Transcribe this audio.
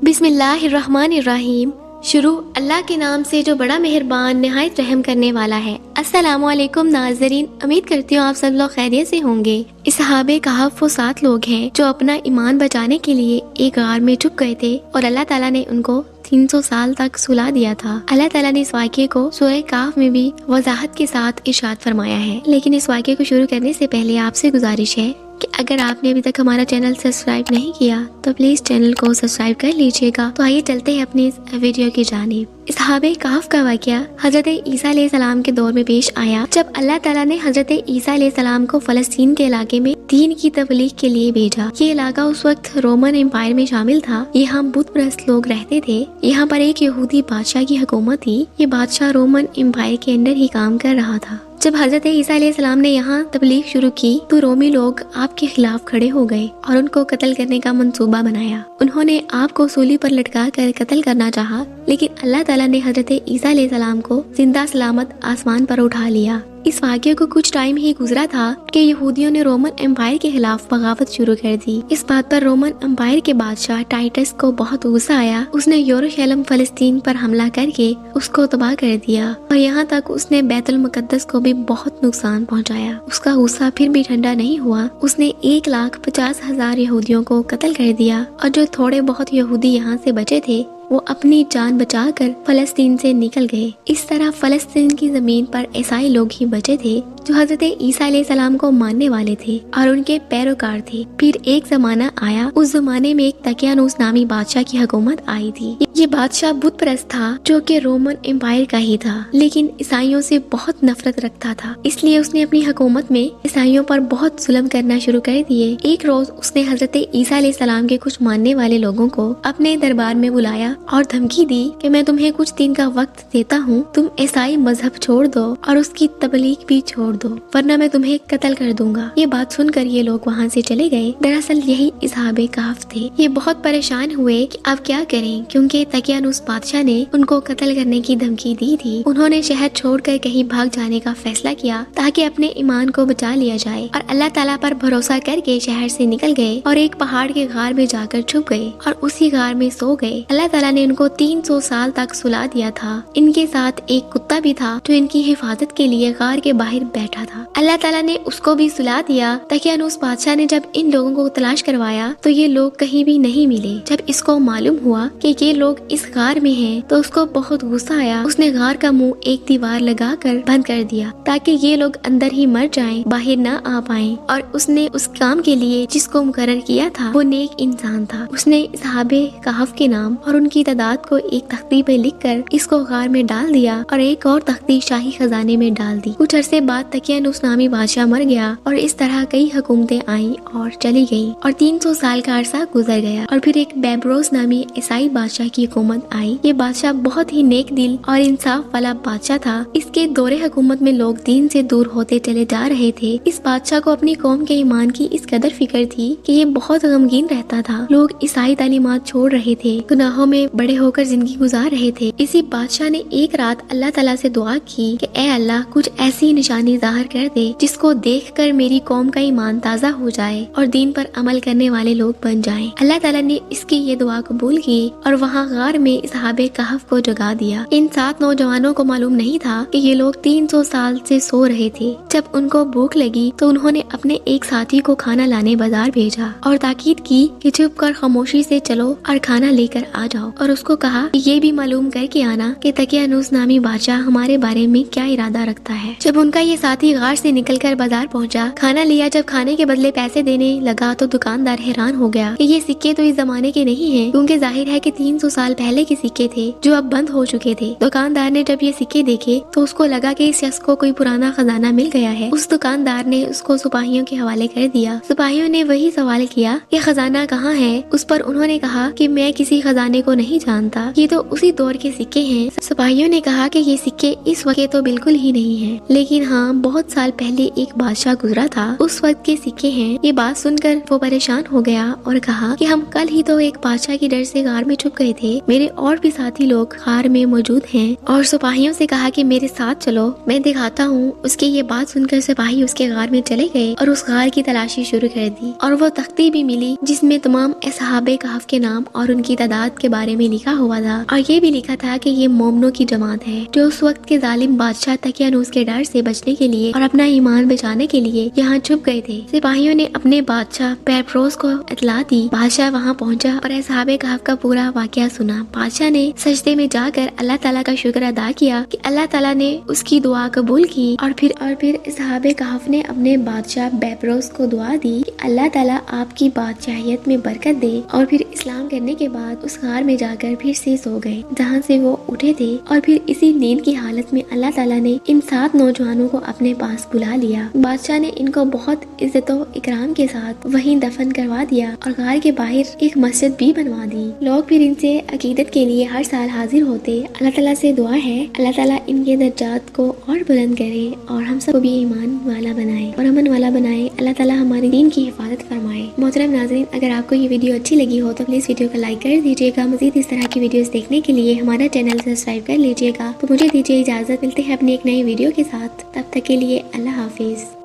بسم اللہ الرحمن الرحیم۔ شروع اللہ کے نام سے جو بڑا مہربان نہایت رحم کرنے والا ہے۔ السلام علیکم ناظرین، امید کرتی ہوں آپ سب لوگ خیریت سے ہوں گے۔ اصحاب کہف وہ 7 لوگ ہیں جو اپنا ایمان بچانے کے لیے ایک غار میں چھپ گئے تھے اور اللہ تعالیٰ نے ان کو 300 سال تک سلا دیا تھا۔ اللہ تعالیٰ نے اس واقعے کو سورہ کہف میں بھی وضاحت کے ساتھ ارشاد فرمایا ہے، لیکن اس واقعے کو شروع کرنے سے پہلے آپ سے گزارش ہے کہ اگر آپ نے ابھی تک ہمارا چینل سبسکرائب نہیں کیا تو پلیز چینل کو سبسکرائب کر لیجئے گا۔ تو آئیے چلتے ہیں اپنی اس ویڈیو کی جانب۔ اصحاب کہف کا واقعہ حضرت عیسیٰ علیہ السلام کے دور میں پیش آیا، جب اللہ تعالیٰ نے حضرت عیسیٰ علیہ السلام کو فلسطین کے علاقے میں دین کی تبلیغ کے لیے بھیجا۔ یہ علاقہ اس وقت رومن امپائر میں شامل تھا۔ یہاں بت پرست لوگ رہتے تھے۔ یہاں پر ایک یہودی بادشاہ کی حکومت تھی۔ یہ بادشاہ رومن امپائر کے انڈر ہی کام کر رہا تھا۔ جب حضرت عیسیٰ علیہ السلام نے یہاں تبلیغ شروع کی تو رومی لوگ آپ کے خلاف کھڑے ہو گئے اور ان کو قتل کرنے کا منصوبہ بنایا۔ انہوں نے آپ کو سولی پر لٹکا کر قتل کرنا چاہا، لیکن اللہ تعالیٰ نے حضرت عیسیٰ علیہ السلام کو زندہ سلامت آسمان پر اٹھا لیا۔ اس واقعے کو کچھ ٹائم ہی گزرا تھا کہ یہودیوں نے رومن امپائر کے خلاف بغاوت شروع کر دی۔ اس بات پر رومن امپائر کے بادشاہ ٹائٹس کو بہت غصہ آیا۔ اس نے یروشلم فلسطین پر حملہ کر کے اس کو تباہ کر دیا اور یہاں تک اس نے بیت المقدس کو بھی بہت نقصان پہنچایا۔ اس کا غصہ پھر بھی ٹھنڈا نہیں ہوا۔ اس نے 1,50,000 یہودیوں کو قتل کر دیا اور جو تھوڑے بہت یہودی یہاں سے بچے تھے وہ اپنی جان بچا کر فلسطین سے نکل گئے۔ اس طرح فلسطین کی زمین پر عیسائی لوگ ہی بچے تھے جو حضرت عیسیٰ علیہ السلام کو ماننے والے تھے اور ان کے پیروکار تھے۔ پھر ایک زمانہ آیا، اس زمانے میں ایک تقیانوس نامی بادشاہ کی حکومت آئی تھی۔ یہ بادشاہ بت پرست تھا جو کہ رومن امپائر کا ہی تھا، لیکن عیسائیوں سے بہت نفرت رکھتا تھا، اس لیے اس نے اپنی حکومت میں عیسائیوں پر بہت ظلم کرنا شروع کر دیے۔ ایک روز اس نے حضرت عیسیٰ علیہ السلام کے کچھ ماننے والے لوگوں کو اپنے دربار میں بلایا اور دھمکی دی کہ میں تمہیں کچھ دن کا وقت دیتا ہوں، تم عیسائی مذہب چھوڑ دو اور اس کی تبلیغ بھی چھوڑ دو، ورنہ میں تمہیں قتل کر دوں گا۔ یہ بات سن کر یہ لوگ وہاں سے چلے گئے۔ دراصل یہی اصحاب کہف تھے۔ یہ بہت پریشان ہوئے کہ اب کیا کریں، کیونکہ تقیانوس بادشاہ نے ان کو قتل کرنے کی دھمکی دی تھی۔ انہوں نے شہر چھوڑ کر کہیں بھاگ جانے کا فیصلہ کیا تاکہ اپنے ایمان کو بچا لیا جائے، اور اللہ تعالیٰ پر بھروسہ کر کے شہر سے نکل گئے اور ایک پہاڑ کے غار میں جا کر چھپ گئے اور اسی غار میں سو گئے۔ اللہ تعالیٰ نے ان کو 300 سال تک سلا دیا تھا۔ ان کے ساتھ ایک کتا بھی تھا جو ان کی حفاظت کے لیے غار کے باہر بیٹھا تھا۔ اللہ تعالیٰ نے اس کو بھی سلا دیا۔ تقیانوس بادشاہ نے جب ان لوگوں کو تلاش کروایا تو یہ لوگ کہیں بھی نہیں ملے۔ جب اس کو معلوم ہوا کہ یہ لوگ اس غار میں ہیں تو اس کو بہت غصہ آیا۔ اس نے غار کا منہ ایک دیوار لگا کر بند کر دیا تاکہ یہ لوگ اندر ہی مر جائیں، باہر نہ آ پائیں، اور اس نے اس کام کے لیے جس کو مقرر کیا تھا وہ نیک انسان تھا۔ اس نے اصحاب کہف کے نام اور ان کی تعداد کو ایک تختی پہ لکھ کر اس کو غار میں ڈال دیا اور ایک اور تختی شاہی خزانے میں ڈال دی۔ کچھ عرصے بعد تقیانوس نامی بادشاہ مر گیا اور اس طرح کئی حکومتیں آئیں اور چلی گئیں اور 300 سال کا عرصہ گزر گیا اور پھر ایک بیبروس نامی عیسائی بادشاہ کی حکومت آئی۔ یہ بادشاہ بہت ہی نیک دل اور انصاف والا بادشاہ تھا۔ اس کے دور حکومت میں لوگ دین سے دور ہوتے چلے جا رہے تھے۔ اس بادشاہ کو اپنی قوم کے ایمان کی اس قدر فکر تھی کہ یہ بہت غمگین رہتا تھا۔ لوگ عیسائی تعلیمات چھوڑ رہے تھے، گناہوں میں بڑے ہو کر زندگی گزار رہے تھے۔ اسی بادشاہ نے ایک رات اللہ تعالیٰ سے دعا کی کہ اے اللہ، کچھ ایسی نشانی ظاہر کر دے جس کو دیکھ کر میری قوم کا ایمان تازہ ہو جائے اور دین پر عمل کرنے والے لوگ بن جائیں۔ اللہ تعالیٰ نے اس کی یہ دعا قبول کی اور وہاں غار میں اصحاب کہف کو جگا دیا۔ ان 7 نوجوانوں کو معلوم نہیں تھا کہ یہ لوگ 300 سال سے سو رہے تھے۔ جب ان کو بھوک لگی تو انہوں نے اپنے ایک ساتھی کو کھانا لانے بازار بھیجا اور تاکید کی کہ چھپ کر خاموشی سے چلو اور کھانا لے کر آ جاؤ، اور اس کو کہا کہ یہ بھی معلوم کر کے آنا کہ تقیانوس نامی بادشاہ ہمارے بارے میں کیا ارادہ رکھتا ہے۔ جب ان کا یہ ساتھی غار سے نکل کر بازار پہنچا، کھانا لیا، جب کھانے کے بدلے پیسے دینے لگا تو دکاندار حیران ہو گیا کہ یہ سکے تو اس زمانے کے نہیں ہیں، کیونکہ ظاہر ہے کہ 300 سال پہلے کے سکے تھے جو اب بند ہو چکے تھے۔ دکاندار نے جب یہ سکے دیکھے تو اس کو لگا کہ اس شخص کو کوئی پرانا خزانہ مل گیا ہے۔ اس دکاندار نے اس کو سپاہیوں کے حوالے کر دیا۔ سپاہیوں نے وہی سوال کیا کہ خزانہ کہاں ہے؟ اس پر انہوں نے کہا کہ میں کسی خزانے کو نہیں جانتا، یہ تو اسی دور کے سکے ہیں۔ سپاہیوں نے کہا کہ یہ سکے اس وقت تو بالکل ہی نہیں ہیں، لیکن ہاں بہت سال پہلے ایک بادشاہ گزرا تھا، اس وقت کے سکے ہیں۔ یہ بات سن کر وہ پریشان ہو گیا اور کہا کہ ہم کل ہی تو ایک بادشاہ کی ڈر سے غار میں چھپ گئے تھے، میرے اور بھی ساتھی لوگ غار میں موجود ہیں، اور سپاہیوں سے کہا کہ میرے ساتھ چلو، میں دکھاتا ہوں۔ اس کی یہ بات سن کر سپاہی اس کے غار میں چلے گئے اور اس غار کی تلاشی شروع کر دی، اور وہ تختی بھی ملی جس میں تمام اصحاب کہف کے نام اور ان کی تعداد کے بارے میں لکھا ہوا تھا، اور یہ بھی لکھا تھا کہ یہ مومنوں کی جماعت ہے جو اس وقت کے ظالم بادشاہ دقیانوس کے ڈر سے بچنے کے لیے اور اپنا ایمان بچانے کے لیے یہاں چھپ گئے تھے۔ سپاہیوں نے اپنے بادشاہ پیپروس کو اطلاع دی، بادشاہ وہاں پہنچا اور اصحاب کہف کا پورا واقعہ سنا۔ بادشاہ نے سجدے میں جا کر اللہ تعالیٰ کا شکر ادا کیا کہ اللہ تعالیٰ نے اس کی دعا قبول کی، اور پھر اصحاب کہف نے اپنے بادشاہ پیپروس کو دعا دی کہ اللہ تعالیٰ آپ کی بادشاہیت میں برکت دے، اور پھر اسلام کرنے کے بعد اس غار میں جا کر پھر سے سو گئے جہاں سے وہ اٹھے تھے، اور پھر اسی نیند کی حالت میں اللہ تعالیٰ نے ان 7 نوجوانوں کو اپنے پاس بلا لیا۔ بادشاہ نے ان کو بہت عزت و اکرام کے ساتھ وہیں دفن کروا دیا اور غار کے باہر ایک مسجد بھی بنوا دی۔ لوگ پھر ان سے عقیدت کے لیے ہر سال حاضر ہوتے۔ اللہ تعالیٰ سے دعا ہے اللہ تعالیٰ ان کے درجات کو اور بلند کرے اور ہم سب کو بھی ایمان والا بنائے اور امن والا بنائے۔ اللہ تعالیٰ ہمارے دین کی حفاظت فرمائے۔ محترم ناظرین، اگر آپ کو یہ ویڈیو اچھی لگی ہو تو پلیز ویڈیو کو لائک کر دیجیے گا۔ مزید اس طرح کی ویڈیوز دیکھنے کے لیے ہمارا چینل سبسکرائب کر لیجیے گا۔ تو مجھے دیجیے اجازت، ملتے ہیں اپنی ایک نئی ویڈیو کے ساتھ، تب تک کے لیے اللہ حافظ۔